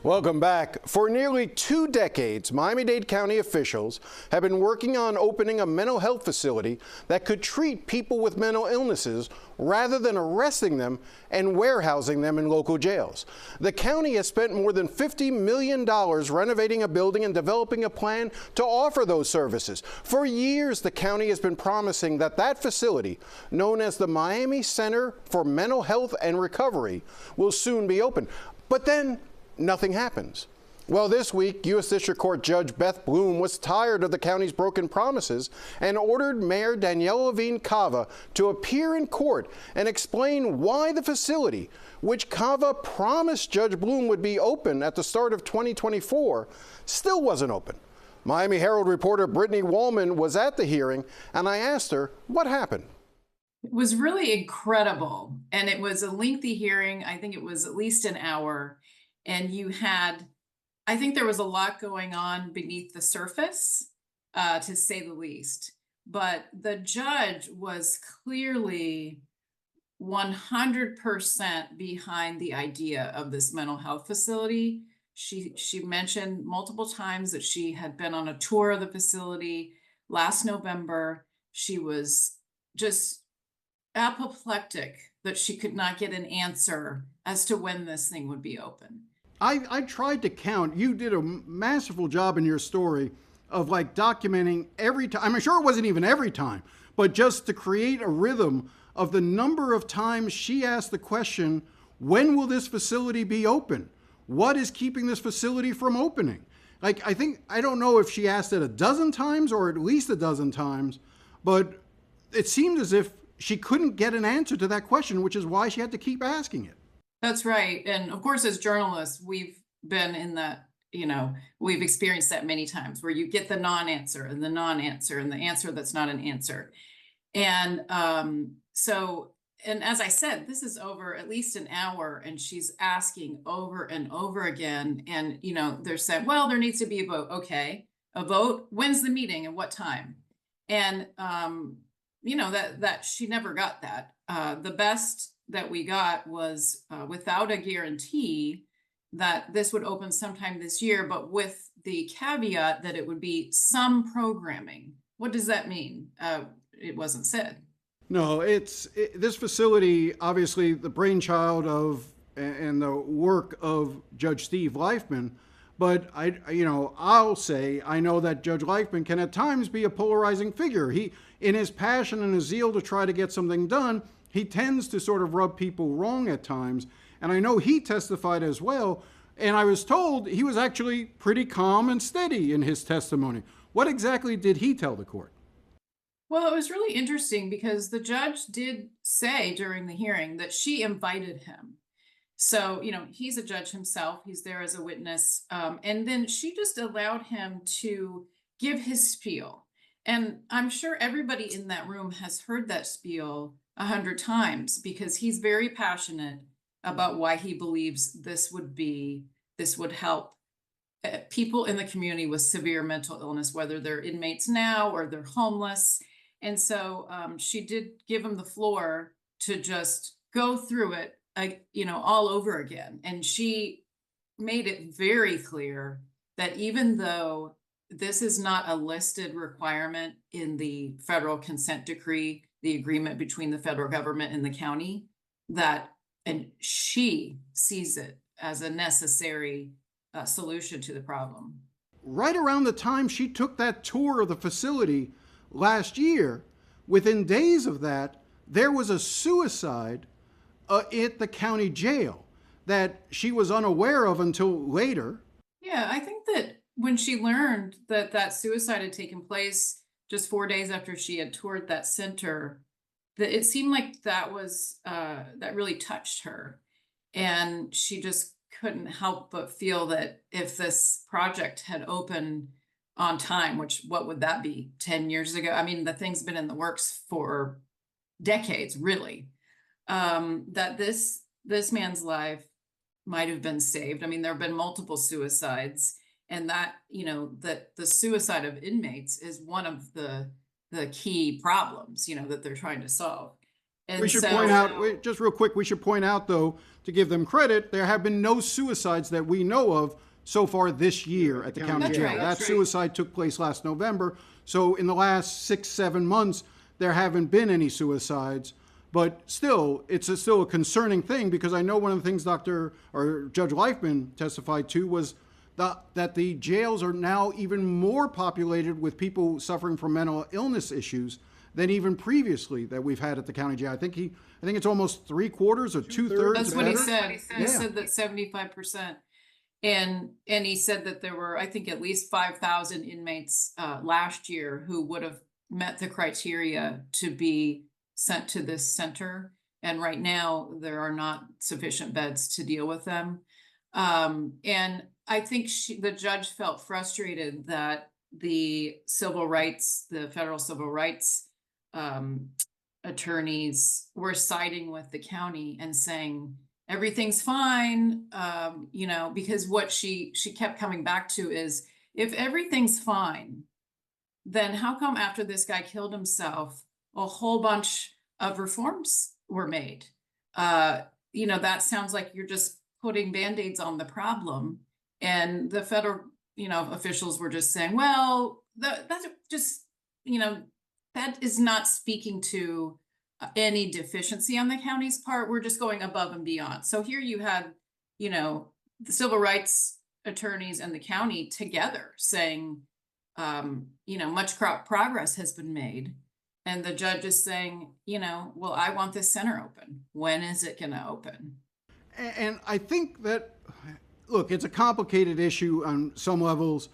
Welcome back. For nearly 2 decades, Miami-Dade County officials have been working on opening a mental health facility that could treat people with mental illnesses rather than arresting them and warehousing them in local jails. The county has spent more than $50 million renovating a building and developing a plan to offer those services. For years, the county has been promising that that facility, known as the Miami Center for Mental Health and Recovery, will soon be open. But then nothing happens. Well, this week, U.S. District Court Judge Beth Bloom was tired of the county's broken promises and ordered Mayor Daniella Levine Cava to appear in court and explain why the facility, which Cava promised Judge Bloom would be open at the start of 2024, still wasn't open. Miami Herald reporter Brittany Wallman was at the hearing, and I asked her what happened. It was really incredible, and it was a lengthy hearing. I think it was at least an hour. And you had, I think there was a lot going on beneath the surface, to say the least. But the judge was clearly 100% behind the idea of this mental health facility. She mentioned multiple times that she had been on a tour of the facility last November. She was just apoplectic that she could not get an answer as to when this thing would be open. I tried to count. You did a masterful job in your story of like documenting every time. I'm sure it wasn't even every time, but just to create a rhythm of the number of times she asked the question, when will this facility be open? What is keeping this facility from opening? Like, I don't know if she asked it a dozen times or at least a dozen times, but it seemed as if she couldn't get an answer to that question, which is why she had to keep asking it. That's right. And of course, as journalists, we've been in that, we've experienced that many times where you get the non-answer and the non-answer and the answer that's not an answer. And and as I said, this is over at least an hour and she's asking over and over again. And, they're saying, well, there needs to be a vote. Okay, a vote. When's the meeting and what time? And, that she never got that. The best that we got was without a guarantee that this would open sometime this year, but with the caveat that it would be some programming. What does that mean? It wasn't said. No, this facility, obviously the brainchild of and the work of Judge Steve Leifman. But I'll say I know that Judge Leifman can at times be a polarizing figure. He, in his passion and his zeal to try to get something done, he tends to sort of rub people wrong at times. And I know he testified as well. And I was told he was actually pretty calm and steady in his testimony. What exactly did he tell the court? Well, it was really interesting because the judge did say during the hearing that she invited him. So, he's a judge himself. He's there as a witness. And then she just allowed him to give his spiel. And I'm sure everybody in that room has heard that spiel 100 times because he's very passionate about why he believes this would help people in the community with severe mental illness, whether they're inmates now or they're homeless. And so she did give him the floor to just go through it, all over again. And she made it very clear that even though this is not a listed requirement in the federal consent decree, the agreement between the federal government and the county, and she sees it as a necessary solution to the problem. Right around the time she took that tour of the facility last year, within days of that, there was a suicide at the county jail that she was unaware of until later. Yeah, I think that when she learned that that suicide had taken place just 4 days after she had toured that center, that it seemed like that was that really touched her. And she just couldn't help but feel that if this project had opened on time, which what would that be, 10 years ago? I mean, the thing's been in the works for decades, really. That this man's life might have been saved. I mean, there have been multiple suicides, and that, that the suicide of inmates is one of the key problems, that they're trying to solve. And We should so, point out, just real quick, we should point out, though, to give them credit, there have been no suicides that we know of so far this year at the county That's jail. right. That suicide took place last November. So in the last 6-7 months, there haven't been any suicides. But still, it's still a concerning thing, because I know one of the things Judge Leifman testified to was that the jails are now even more populated with people suffering from mental illness issues than even previously that we've had at the county jail. I think it's almost 3/4 or 2/3. that's what he said. He Yeah. said that 75%. And he said that there were, I think, at least 5,000 inmates last year who would have met the criteria to be sent to this center. And right now, there are not sufficient beds to deal with them. And I think the judge felt frustrated that the federal civil rights attorneys were siding with the county and saying, everything's fine, because what she kept coming back to is, if everything's fine, then how come after this guy killed himself, a whole bunch of reforms were made? That sounds like you're just putting Band-Aids on the problem. And the federal, officials were just saying, well, that's just, that is not speaking to any deficiency on the county's part. We're just going above and beyond. So here you had, the civil rights attorneys and the county together saying, much progress has been made. And the judge is saying, well, I want this center open. When is it going to open? And I think that, look, it's a complicated issue on some levels.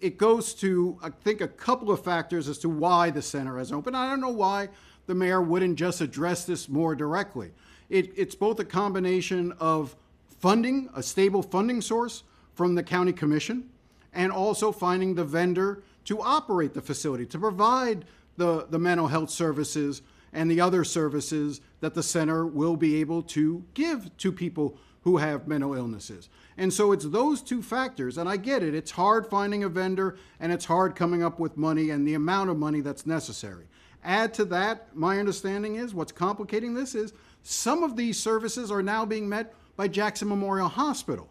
It goes to, I think, a couple of factors as to why the center hasn't opened. I don't know why the mayor wouldn't just address this more directly. It's both a combination of funding, a stable funding source from the county commission, and also finding the vendor to operate the facility, to provide the mental health services and the other services that the center will be able to give to people who have mental illnesses. And so it's those two factors, and I get it. It's hard finding a vendor, and it's hard coming up with money and the amount of money that's necessary. Add to that, my understanding is, what's complicating this is, some of these services are now being met by Jackson Memorial Hospital.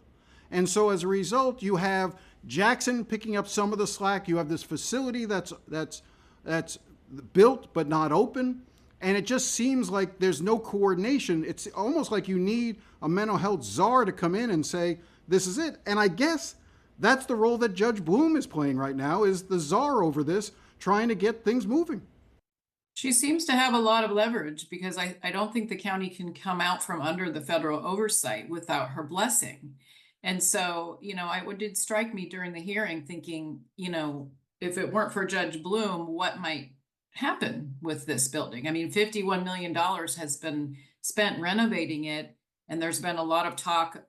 And so as a result, you have Jackson picking up some of the slack. You have this facility that's built but not open. And it just seems like there's no coordination. It's almost like you need a mental health czar to come in and say, this is it. And I guess that's the role that Judge Bloom is playing right now, is the czar over this, trying to get things moving. She seems to have a lot of leverage, because I don't think the county can come out from under the federal oversight without her blessing. And so, it did strike me during the hearing thinking, if it weren't for Judge Bloom, what might happen with this building? I mean, $51 million has been spent renovating it. And there's been a lot of talk,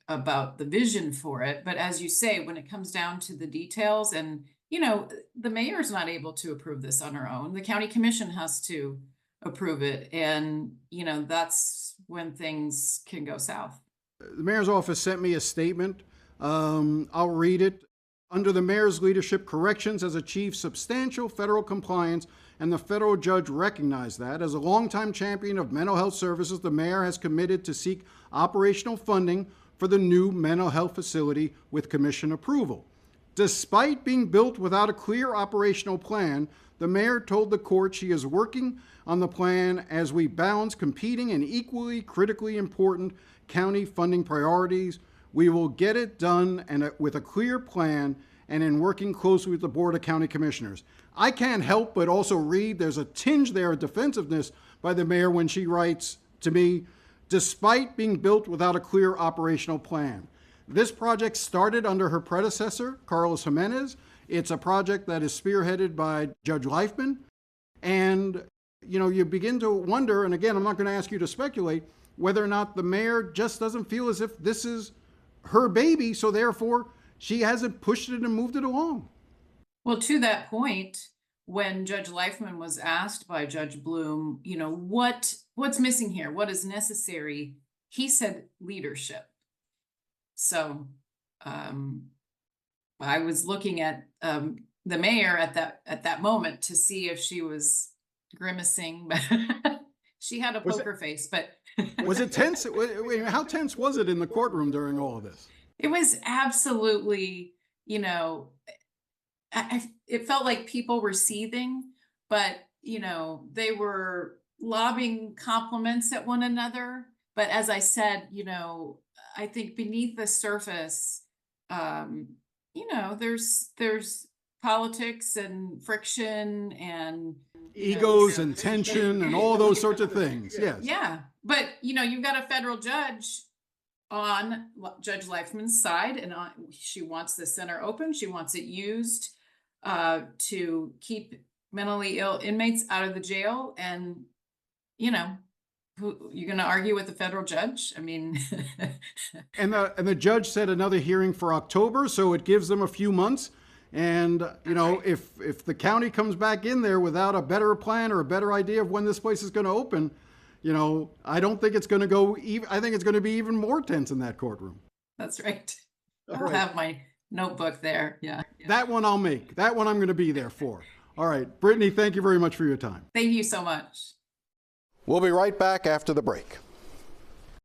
about the vision for it. But as you say, when it comes down to the details, and, the mayor's not able to approve this on her own. The county commission has to approve it. And, that's when things can go south. The mayor's office sent me a statement. I'll read it. Under the mayor's leadership, corrections has achieved substantial federal compliance, and the federal judge recognized that. As a longtime champion of mental health services, the mayor has committed to seek operational funding for the new mental health facility with commission approval. Despite being built without a clear operational plan, the mayor told the court she is working on the plan as we balance competing and equally critically important county funding priorities. We will get it done and with a clear plan, and in working closely with the Board of County Commissioners. I can't help but also read there's a tinge there of defensiveness by the mayor when she writes to me, despite being built without a clear operational plan. This project started under her predecessor, Carlos Jimenez. It's a project that is spearheaded by Judge Leifman. And, you begin to wonder, and again, I'm not going to ask you to speculate, whether or not the mayor just doesn't feel as if this is her baby, so therefore she hasn't pushed it and moved it along. Well, to that point, when Judge Leifman was asked by Judge Bloom, what's missing here? What is necessary? He said leadership. So I was looking at the mayor at that moment to see if she was grimacing, but she had a poker face, but Was it tense? How tense was it in the courtroom during all of this? it was absolutely, it felt like people were seething, but, they were lobbing compliments at one another. But as I said, I think beneath the surface, there's politics and friction and Egos and tension and all those sorts of things. Yes. yeah. But you've got a federal judge on Judge Leifman's side, and she wants the center open. She wants it used to keep mentally ill inmates out of the jail. And who you're going to argue with the federal judge? I mean, and the judge said another hearing for October, so it gives them a few months. And if the county comes back in there without a better plan or a better idea of when this place is going to open, I don't think it's going to go. I think it's going to be even more tense in that courtroom. That's right. All I'll right. have my notebook there. Yeah. That one I'll make. That one I'm going to be there for. All right, Brittany, thank you very much for your time. Thank you so much. We'll be right back after the break.